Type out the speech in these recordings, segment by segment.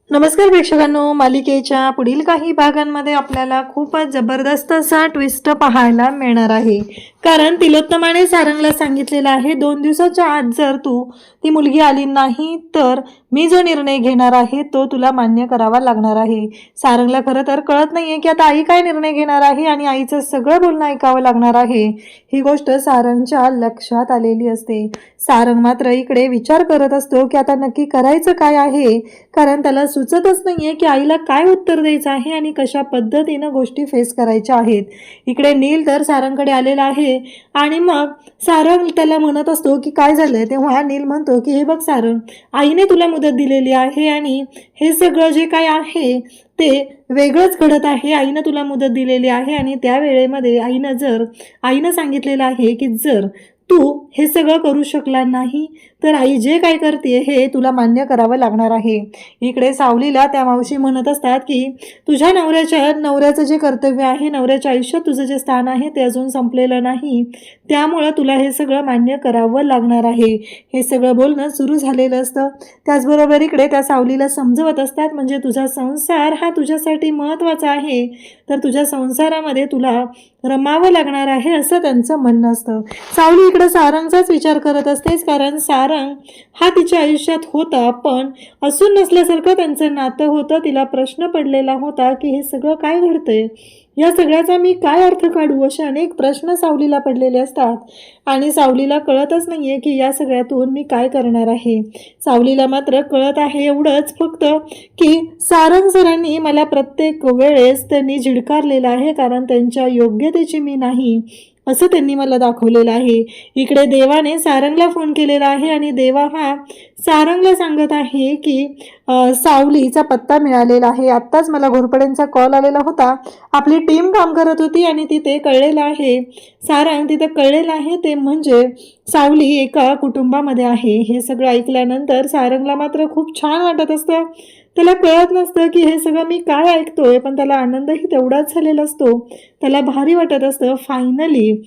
नमस्कार प्रेक्षकांनो, मालिकेच्या पुढील काही भागांमध्ये आपल्याला खूपच जबरदस्त असा ट्विस्ट पाहायला मिळणार आहे. कारण तिलोत्तमाने सारंगला सांगितलेलं आहे 2 दिवसाच्या आत जर ती मुलगी आली नाही तर मी जो निर्णय घेणार आहे तो तुला मान्य करावा लागणार आहे. सारंगला खरं तर कळत नाहीये की आता आई काय निर्णय घेणार आहे आणि आईचं सगळं बोलणं ऐकावं लागणार आहे. ही गोष्ट सारंगच्या लक्षात आलेली असते. सारंग मात्र इकडे विचार करत असतो की आता नक्की करायचं काय आहे, कारण त्याला सुचतच नाहीये की आईला काय उत्तर द्यायचं आहे आणि कशा पद्धतीनं गोष्टी फेस करायच्या आहेत. इकडे नील तर सारंगकडे आलेला आहे आणि मग सारंग त्याला म्हणत असतो की काय झालंय, तेव्हा नील म्हणतो की हे बघ सारंग, आईने तुला मुदत दिलेली आहे आणि हे सगळं जे काय आहे ते वेगळंच घडत आहे. आईनं तुला मुदत दिलेली आहे आणि त्या वेळेमध्ये आईनं सांगितलेलं आहे की जर तू हे सगळं करू शकला नाही तर आई जे काय करते हे तुला मान्य करावं लागणार आहे. इकडे सावलीला त्या मावशी म्हणत असतात की तुझ्या नवऱ्याचं जे कर्तव्य आहे, नवऱ्याच्या आयुष्यात तुझं जे स्थान आहे ते अजून संपलेलं नाही, त्यामुळं तुला हे सगळं मान्य करावं लागणार आहे. हे सगळं बोलणं सुरू झालेलं असतं. त्याचबरोबर इकडे त्या सावलीला समजवत असतात म्हणजे तुझा संसार हा तुझ्यासाठी महत्त्वाचा आहे, तर तुझ्या संसारामध्ये तुला रमावं लागणार आहे असं त्यांचं म्हणणं असतं. सावली इकडे सारंगचाच विचार करत असतेच, कारण सारंग हा तिच्या आयुष्यात होता पण असून नसल्यासारखं त्यांचं नातं होतं. तिला प्रश्न पडलेला होता की हे सगळं काय घडतंय, या सगळ्याचा मी काय अर्थ काढू, असे अनेक प्रश्न सावलीला पडलेले असतात आणि सावलीला कळतच नाहीये की या सगळ्यातून मी काय करणार आहे. सावलीला मात्र कळत आहे एवढंच फक्त की सारंग सरांनी मला प्रत्येक वेळेस त्यांनी झिडकारलेलं आहे, कारण त्यांच्या योग्यतेची मी नाही असं त्यांनी मला दाखवलेलं आहे. इकडे देवाने सारंगला फोन केलेला आहे आणि देवा हा सारंगला सांगत आहे की सावलीचा पत्ता मिळालेला आहे. आत्ताच मला घोरपड्यांचा कॉल आलेला होता, आपली टीम काम करत होती आणि तिथे कळलेलं आहे, सारंग तिथे कळलेलं आहे ते म्हणजे सावली एका कुटुंबामध्ये आहे. हे सगळं ऐकल्यानंतर सारंगला मात्र खूप छान वाटत असतं. त्याला कळत नसतं की हे सगळं मी काय ऐकतोय, पण त्याला आनंदही तेवढाच झालेला असतो. त्याला भारी वाटत असतं फायनली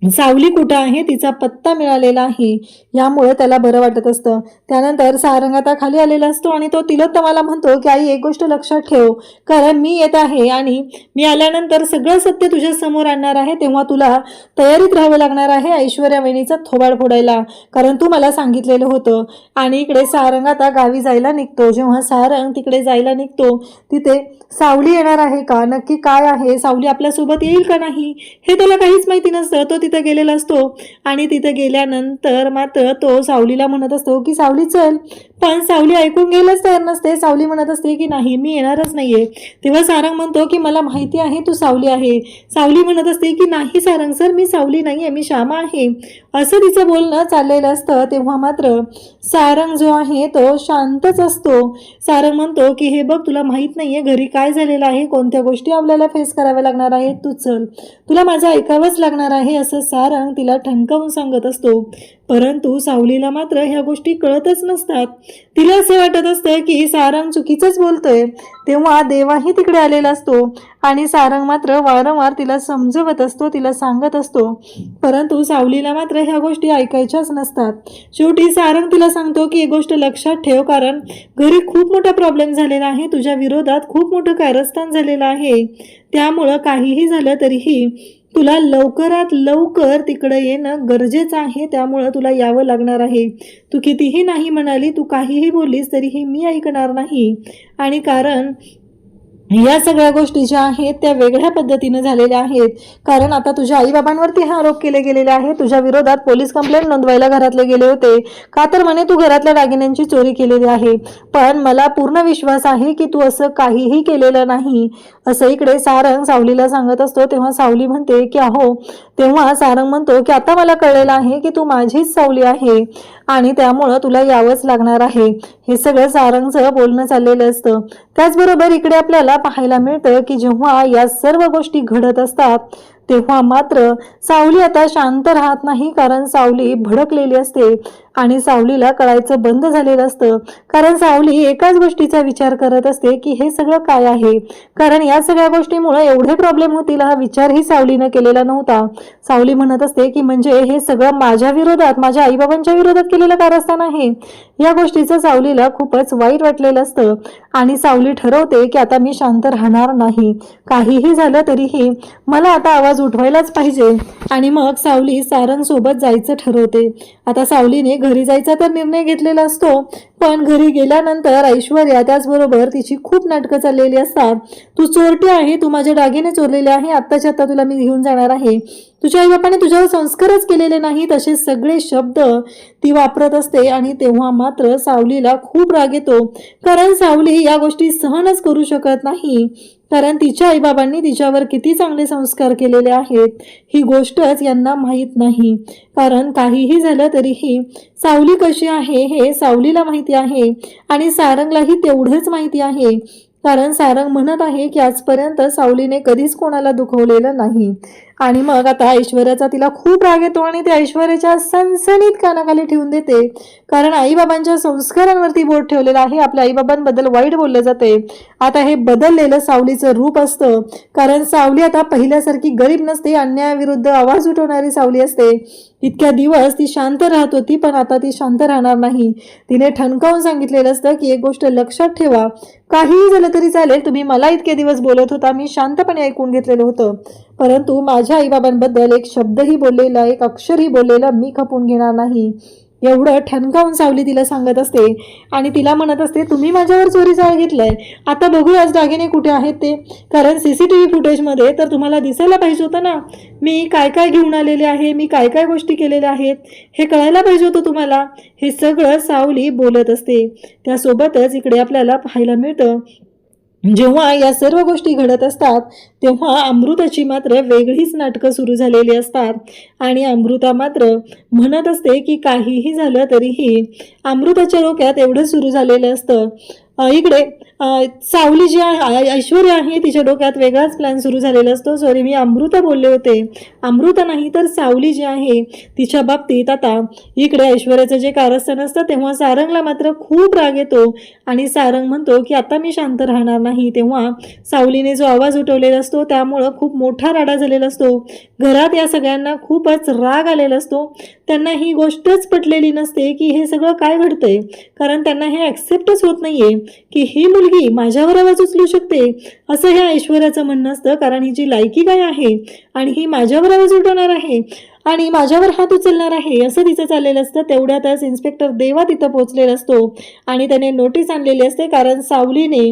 सावली कुठं आहे, तिचा पत्ता मिळालेला आहे, यामुळे त्याला बरं वाटत असतं. त्यानंतर सारंग आता खाली आलेला असतो आणि तो तिलोत्तमाला म्हणतो की आई एक गोष्ट लक्षात ठेव, कारण मी येत आहे आणि मी आल्यानंतर सगळं सत्य तुझ्या समोर आणणार आहे, तेव्हा तुला तयारीत राहावं लागणार आहे ऐश्वर्या वहिनीचा थोबाड फोडायला, कारण तू मला सांगितलेलं होतं. आणि इकडे सारंग आता गावी जायला निघतो. जेव्हा सारंग तिकडे जायला निघतो तिथे सावली येणार आहे का, नक्की काय आहे, सावली आपल्यासोबत येईल का नाही हे त्याला काहीच माहिती नसतं. तो तिथे गेलेला असतो आणि तिथे गेल्यानंतर मात्र तो सावलीला म्हणत असतो की सावली चल, पण सावली ऐकून घ्यायलाच तयार नसते. सावली म्हणत असते की नाही मी येणारच नाहीये. तेव्हा सारंग म्हणतो की मला माहिती आहे तू सावली आहे. सावली म्हणत असते की नाही सारंग सर, मी सावली नाहीये, मी श्यामा आहे, असं तिचं बोलणं चाललेलं असतं. तेव्हा मात्र सारंग जो आहे तो शांतच असतो. सारंग म्हणतो की हे बघ, तुला माहित नाहीये घरी काय झालेलं आहे, कोणत्या गोष्टी आपल्याला फेस कराव्या लागणार आहेत, तू चल, तुला माझं ऐकावंच लागणार आहे, असं सारंग तिला ठणकावून सांगत असतो. परंतु सावलीला मात्र ह्या गोष्टी कळतच नसतात. तिला असं वाटत असतं की सारंग चुकीचंच बोलतोय. तेव्हा देवाही तिकडे आलेला असतो आणि सारंग मात्र वारंवार तिला समजवत असतो, तिला सांगत असतो, परंतु सावलीला मात्र ह्या गोष्टी ऐकायच्याच नसतात. शेवटी सारंग तिला सांगतो की एक गोष्ट लक्षात ठेव, कारण घरी खूप मोठा प्रॉब्लेम झालेला आहे, तुझ्या विरोधात खूप मोठं कारस्थान झालेलं आहे, त्यामुळं काहीही झालं तरीही तुला लवकरात लवकर तिकडे येणं गरजेचं आहे, त्यामुळं तुला यावं लागणार आहे. तू कितीही नाही म्हणाली, तू काहीही बोललीस तरीही मी ऐकणार नाही. आणि कारण या सगळ्या गोष्टी ज्या आहेत त्या वेगळ्या पद्धतीने झालेल्या आहेत, कारण आता तुझ्या आईबाबांवरती हा आरोप केले गेलेले आहे, तुझ्या विरोधात पोलीस कंप्लेंट नोंदवायला घरातले गेले होते, का तर म्हणे तू घरातल्या दागिन्यांची चोरी केलेली आहे, पण मला पूर्ण विश्वास आहे की तू असं काहीही केलेलं नाही, असं इकडे सारंग सावलीला सांगत असतो. तेव्हा सावली म्हणते की अहो, तेव्हा सारंग म्हणतो की आता मला कळलेलं आहे की तू माझीच सावली आहे आणि त्यामुळं तुला यावंच लागणार आहे. हे सगळं सारंगचं बोलणं चाललेलं असतं. त्याचबरोबर इकडे आपल्याला पाहायला मिळतं की जेव्हा या सर्व गोष्टी घडत असतात तेव्हा मात्र सावली आता शांत राहत नाही, कारण सावली भडकलेली असते आणि सावलीला कळायचं बंद झालेलं असतं. कारण सावली एकाच गोष्टीचा विचार करत असते की हे सगळं काय आहे. कारण या सगळ्या गोष्टीमुळे एवढे प्रॉब्लेम होतील हा विचारही सावलीनं केलेला नव्हता. सावली म्हणत असते की म्हणजे हे सगळं माझ्या विरोधात, माझ्या आईबाबांच्या विरोधात केलेलं कारस्थान आहे. या गोष्टीचं सावलीला खूपच वाईट वाटलेलं असतं आणि सावली ठरवते की आता मी शांत राहणार नाही. काहीही झालं तरीही मला आता आवाज उठवायलाच पाहिजे. आणि मग सावली सारंग सोबत जायचं ठरवते. आता सावलीने घरी जायचा तर निर्णय घेतलेला असतो, पण घरी गेल्यानंतर ऐश्वर्या त्याचबरोबर तिची खूप नाटकं चाललेली असतात. तू चोरटी आहे, तू माझे दागिने चोरलेले आहे, आत्ताच्या आत्ता तुला मी घेऊन जाणार आहे, तुझ्या आईबापाने तुझ्यावर संस्कारच केलेले नाही, तसे सगळे शब्द ती वापरत असते. आणि तेव्हा मात्र सावलीला खूप राग येतो. कारण सावली या गोष्टी सहनच करू शकत नाही. कारण तिच्या आईबाबांनी तिच्यावर किती चांगले संस्कार केलेले आहेत ही गोष्टच यांना माहीत नाही. कारण काहीही झालं तरीही सावली कशी आहे हे सावलीला माहिती आहे आणि सारंगलाही तेवढंच माहिती आहे. कारण सारंग म्हणत आहे की आजपर्यंत सावलीने कधीच कोणाला दुखवलेलं नाही. आणि मग आता ऐश्वर्याचा तिला खूप राग येतो आणि ते ऐश्वर्याच्या सणसणीत कानाखाली ठेवून देते. कारण आईबाबांच्या संस्कारांवरती बोट ठेवलेलं आहे, आपल्या आईबाबांबद्दल वाईट बोलले जाते. आता हे बदललेलं सावलीचं रूप असतं. कारण सावली आता पहिल्यासारखी गरीब नसते, अन्यायाविरुद्ध आवाज उठवणारी सावली असते. इतक्या दिवस ती शांत राहत होती, पण आता ती शांत राहणार नाही. तिने ठणकावून सांगितलेलं असतं की एक गोष्ट लक्षात ठेवा, काहीही झालं तरी चालेल, तुम्ही मला इतके दिवस बोलत होता, मी शांतपणे ऐकून घेतलेलं होतं, परंतु माझ्या आईबाबांबद्दल एक शब्दही बोललेला, एक अक्षरही बोललेलं मी खपून घेणार नाही. एवढं ठणकावून सावली तिला सांगत असते आणि तिला म्हणत असते तुम्ही माझ्यावर चोरीचा आळ घेतलाय, आता बघूया आज दागिने कुठे आहेत ते. कारण CCTV फुटेजमध्ये तर तुम्हाला दिसायला पाहिजे होतं ना मी काय काय घेऊन आलेले आहे, मी काय काय गोष्टी केलेल्या आहेत, हे कळायला पाहिजे होतं तुम्हाला. हे सगळं सावली बोलत असते. त्यासोबतच इकडे आपल्याला पाहायला मिळतं जेव्हा या सर्व गोष्टी घडत असतात तेव्हा अमृताची मात्र वेगळीच नाटकं सुरू झालेली असतात. आणि अमृता मात्र म्हणत असते की काहीही झालं तरीही अमृताच्या डोक्यात एवढं सुरू झालेलं असतं. इकडे सावली जी आहे, ऐश्वर्या आहे, तिच्या डोक्यात वेगळाच प्लॅन सुरू झालेला असतो. सॉरी, मी अमृता बोलले होते, अमृता नाही तर सावली जी आहे तिच्या बाबतीत. आता इकडे ऐश्वर्याचं जे कारस्थान असतं तेव्हा सारंगला मात्र खूप राग येतो आणि सारंग म्हणतो की आता मी शांत राहणार नाही. तेव्हा सावलीने जो आवाज उठवलेला असतो त्यामुळं खूप मोठा राडा झालेला असतो. घरात या सगळ्यांना खूपच राग आलेला असतो. त्यांना ही गोष्टच पटलेली नसते की हे सगळं काय घडतंय. कारण त्यांना हे ॲक्सेप्टच होत नाहीये की ही मुलगी माझ्यावर आवाज उचलू शकते, असं ह्या ऐश्वर्याचं म्हणणं असतं. कारण हिची लायकी काय आहे आणि ही माझ्यावर आवाज उठवणार आहे आणि माझ्यावर हात उचलणार आहे, असं तिचं चाललेलं असतं. तेवढ्यातच इन्स्पेक्टर देवा तिथं पोहोचलेला असतो आणि त्याने नोटीस आणलेली असते. कारण सावलीने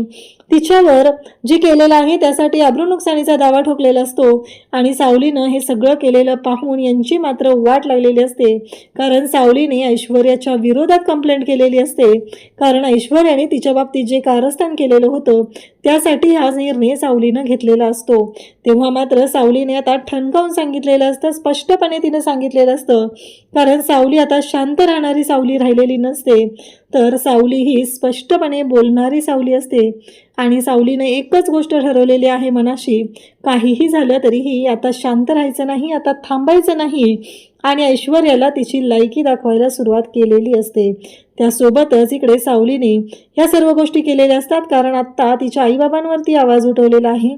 तिच्यावर जी केलेलं आहे त्यासाठी अब्रू नुकसानीचा दावा ठोकलेला असतो आणि सावलीनं हे सगळं केलेलं पाहून यांची मात्र वाट लागलेली असते. कारण सावलीने ऐश्वर्याच्या विरोधात कंप्लेंट केलेली असते. कारण ऐश्वर्याने तिच्या बाबतीत जे कारस्थान केलेलं होतं त्यासाठी हा निर्णय सावलीनं घेतलेला असतो. तेव्हा मात्र सावलीने आता ठणकावून सांगितलेलं असतं, स्पष्टपणे तिनं सांगितलेलं असतं. कारण सावली आता शांत राहणारी सावली राहिलेली नसते, तर सावली ही स्पष्टपणे बोलणारी सावली असते. आणि सावलीने एकच गोष्ट ठरवलेली आहे मनाशी, काहीही झालं तरीही आता शांत राहायचं नाही, आता थांबायचं नाही. आणि ऐश्वर्याला तिची लायकी दाखवायला सुरुवात केलेली असते. त्यासोबतच इकडे सावलीने या सर्व गोष्टी केलेल्या असतात. कारण आत्ता तिच्या आईबाबांवरती आवाज उठवलेला आहे,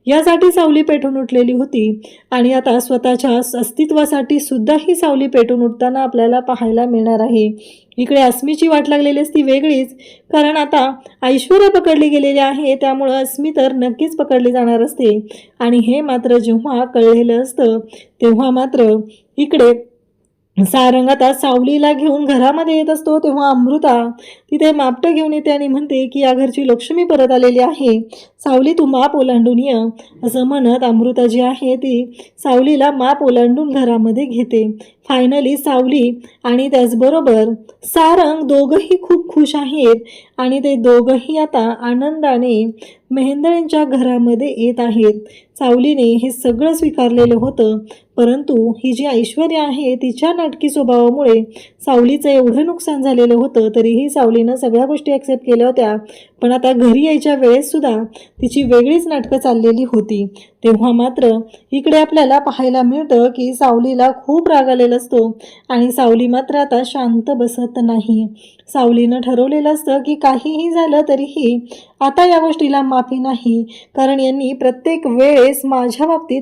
यासाठी सावली पेटून उठलेली होती आणि आता स्वतःच्या अस्तित्वासाठी सुद्धा ही सावली पेटून उठताना आपल्याला पाहायला मिळणार आहे. इकडे अस्मीची वाट लागलेली असती वेगळीच. कारण आता ऐश्वर्या पकडली गेलेली आहे, त्यामुळं अस्मी तर नक्कीच पकडली जाणार असते. आणि हे मात्र जेव्हा कळलेलं असतं तेव्हा मात्र इकडे सारंग आता सावलीला घेऊन घरामध्ये येत असतो. तेव्हा अमृता तिथे मापटं घेऊन येते आणि म्हणते की या घरची लक्ष्मी परत आलेली आहे, सावली तू माप ओलांडून ये, असं म्हणत अमृता जी आहे ती सावलीला माप ओलांडून घरामध्ये घेते. फायनली सावली आणि त्याचबरोबर सारंग दोघंही खूप खुश आहेत आणि ते दोघंही आता आनंदाने मेहेंदळेंच्या घरामध्ये येत आहेत. सावलीने हे सगळं स्वीकारलेलं होतं, परंतु ही जी ऐश्वर्या आहे तिच्या नाटकी स्वभावामुळे सावलीचं एवढं नुकसान झालेलं होतं. तरीही सावलीनं सगळ्या गोष्टी ॲक्सेप्ट केल्या होत्या, पण आता घरी यायच्या वेळेस सुद्धा तिची वेगळीच नाटकं चाललेली होती. तेव्हा मात्र इकडे आपल्याला पाहायला मिळतं की सावलीला खूप राग आलेला असतो आणि सावली मात्र आता शांत बसत नाही. सावलीनं ठरवलेलं असतं की काहीही झालं तरीही आता या गोष्टीला माफी नाही, कारण यांनी प्रत्येक वेळेस माझ्या बाबतीत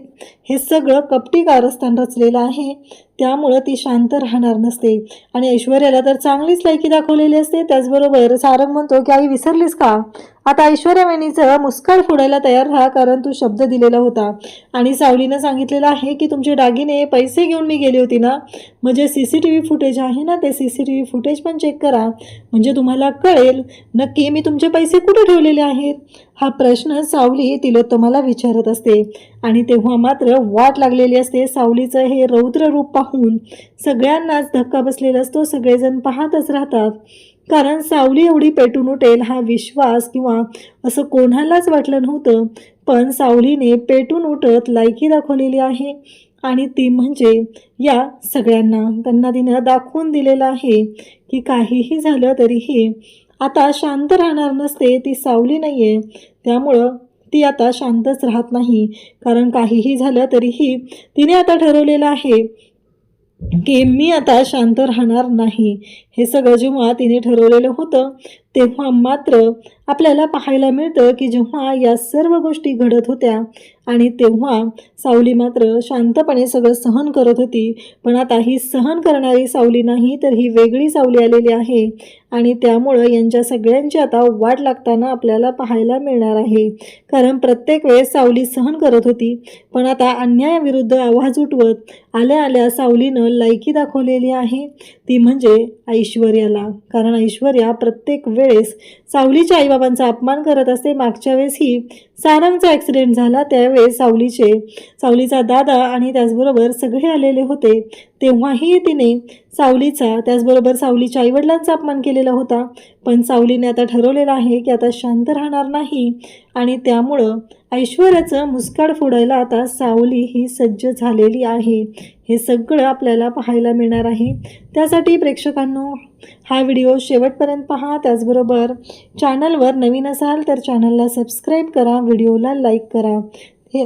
हे सगळं कपटी कारस्थान रचलेलं आहे. त्यामुळं ती शांत राहणार नसते आणि ऐश्वर्याला तर चांगलीच लायकी दाखवलेली असते. त्याचबरोबर सारंग म्हणतो की आई विसरलीस का, आता ऐश्वर्या वहिनीचं मुस्काड फोडायला तयार राहा, कारण तू शब्द दिलेला होता आणि सावलीनं सांगितलेलं आहे की तुमचे दागिने पैसे घेऊन मी गेली होती ना, म्हणजे CCTV फुटेज आहे ना, ते CCTV फुटेज पण चेक करा, म्हणजे तुम्हाला कळेल नक्की मी तुमचे पैसे कुठे ठेवलेले आहेत. हा प्रश्न सावली तिलोत्तमाला विचारत असते आणि तेव्हा मात्र वाट लागलेली असते. सावलीचं हे रौद्र रूप पाहून सगळ्यांनाच धक्का बसलेला असतो. सगळेजण पाहतच राहतात, कारण सावली एवढी पेटून उठेल हा विश्वास किंवा असं कोणालाच वाटलं नव्हतं. पण सावलीने पेटून उठत लायकी दाखवलेली आहे आणि ती म्हणजे या सगळ्यांना. त्यांना तिनं दाखवून दिलेलं आहे की काहीही झालं तरीही आता शांत राहणार नसते. ती सावली नाही आहे, त्यामुळं ती आता शांतच राहत नाही, कारण काहीही झालं तरीही तिने आता ठरवलेलं आहे की मी आता शांत राहणार नाही. हे सगळं जेव्हा तिने ठरवलेलं होतं तेव्हा मात्र आपल्याला पाहायला मिळतं की जेव्हा या सर्व गोष्टी घडत होत्या आणि तेव्हा सावली मात्र शांतपणे सगळं सहन करत होती. पण आता ही सहन करणारी सावली नाही, तर ही वेगळी सावली आलेली आहे आणि त्यामुळं यांच्या सगळ्यांची आता वाट लागताना आपल्याला पाहायला मिळणार आहे. कारण प्रत्येक वेळेस सावली सहन करत होती, पण आता अन्यायाविरुद्ध आवाज उठवत आल्या आल्या सावलीनं लायकी दाखवलेली आहे, ती म्हणजे ऐश्वर्याला. कारण ऐश्वर्या प्रत्येक वेळेस सावलीच्या आईबाबांचा अपमान करत असते. मागच्या वेळेसही सारंगचा ॲक्सिडेंट झाला त्यावेळेस सावलीचा दादा आणि त्याचबरोबर सगळे आलेले होते, तेव्हाही तिने सावलीचा त्याचबरोबर सावलीच्या आईवडिलांचा अपमान केलेला होता. पण सावलीने आता ठरवलेलं आहे की आता शांत राहणार नाही आणि त्यामुळं ऐश्वर्याचं मुस्काड फोडायला आता सावली ही सज्ज झालेली आहे. हे सगळं आपल्याला पाहायला मिळणार आहे. त्यासाठी प्रेक्षकांनो हा व्हिडिओ शेवटपर्यंत पहा. त्याचबरोबर चॅनलवर नवीन असाल तर चॅनलला सबस्क्राईब करा, व्हिडिओला लाईक करा. हे